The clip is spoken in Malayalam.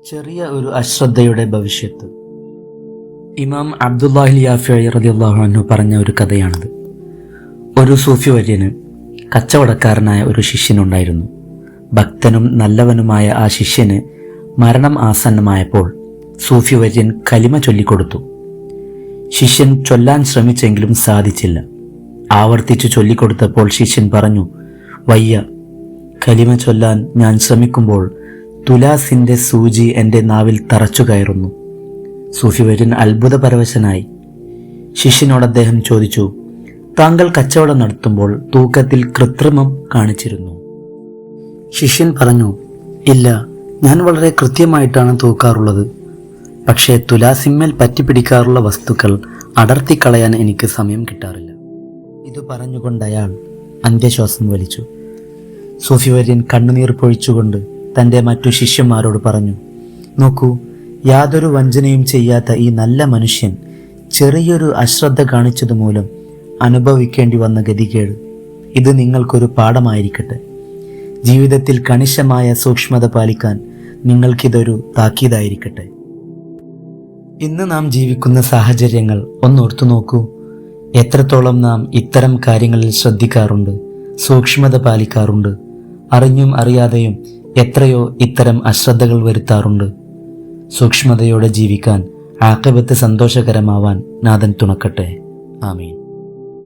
ചെറിയ ഒരു അശ്രദ്ധയുടെ ഭവിഷ്യത്ത്. ഇമാം അബ്ദുല്ലാഹിൽ യാഫിഈ റളിയല്ലാഹു അൻഹു പറഞ്ഞ ഒരു കഥയാണിത്. ഒരു സൂഫി വര്യന് കച്ചവടക്കാരനായ ഒരു ശിഷ്യനുണ്ടായിരുന്നു. ഭക്തനും നല്ലവനുമായ ആ ശിഷ്യന് മരണം ആസന്നമായപ്പോൾ സൂഫി വര്യൻ കലിമ ചൊല്ലിക്കൊടുത്തു. ശിഷ്യൻ ചൊല്ലാൻ ശ്രമിച്ചെങ്കിലും സാധിച്ചില്ല. ആവർത്തിച്ചു ചൊല്ലിക്കൊടുത്തപ്പോൾ ശിഷ്യൻ പറഞ്ഞു, വയ്യ, കലിമ ചൊല്ലാൻ ഞാൻ ശ്രമിക്കുമ്പോൾ തുലാസിന്റെ സൂചി എൻ്റെ നാവിൽ തറച്ചു കയറുന്നു. സൂഫി വര്യൻ അത്ഭുതപരവശനായി. ശിഷ്യനോട് അദ്ദേഹം ചോദിച്ചു, താങ്കൾ കച്ചവടം നടത്തുമ്പോൾ തൂക്കത്തിൽ കൃത്രിമം കാണിച്ചിരുന്നു? ശിഷ്യൻ പറഞ്ഞു, ഇല്ല, ഞാൻ വളരെ കൃത്യമായിട്ടാണ് തൂക്കാറുള്ളത്. പക്ഷേ തുലാസിന്മേൽ പറ്റിപ്പിടിക്കാറുള്ള വസ്തുക്കൾ അടർത്തിക്കളയാൻ എനിക്ക് സമയം കിട്ടാറില്ല. ഇത് പറഞ്ഞുകൊണ്ടയാൾ അന്ത്യശ്വാസം വലിച്ചു. സൂഫി വര്യൻ കണ്ണുനീർ പൊഴിച്ചുകൊണ്ട് തൻ്റെ മറ്റു ശിഷ്യന്മാരോട് പറഞ്ഞു, നോക്കൂ, യാതൊരു വഞ്ചനയും ചെയ്യാത്ത ഈ നല്ല മനുഷ്യൻ ചെറിയൊരു അശ്രദ്ധ കാണിച്ചതുമൂലം അനുഭവിക്കേണ്ടി വന്ന ഗതികേട്. ഇത് നിങ്ങൾക്കൊരു പാഠമായിരിക്കട്ടെ. ജീവിതത്തിൽ കണിശമായ സൂക്ഷ്മത പാലിക്കാൻ നിങ്ങൾക്കിതൊരു താക്കീതായിരിക്കട്ടെ. ഇന്ന് നാം ജീവിക്കുന്ന സാഹചര്യങ്ങൾ ഒന്നോർത്തു നോക്കൂ. എത്രത്തോളം നാം ഇത്തരം കാര്യങ്ങളിൽ ശ്രദ്ധിക്കാറുണ്ട്, സൂക്ഷ്മത പാലിക്കാറുണ്ട്. അറിഞ്ഞും അറിയാതെയും എത്രയോ ഇത്തരം അശ്രദ്ധകൾ വരുത്താറുണ്ട്. സൂക്ഷ്മതയോടെ ജീവിക്കാൻ ആഖിബത്ത് സന്തോഷകരമാവാൻ നാഥൻ തുണക്കട്ടെ. ആമീൻ.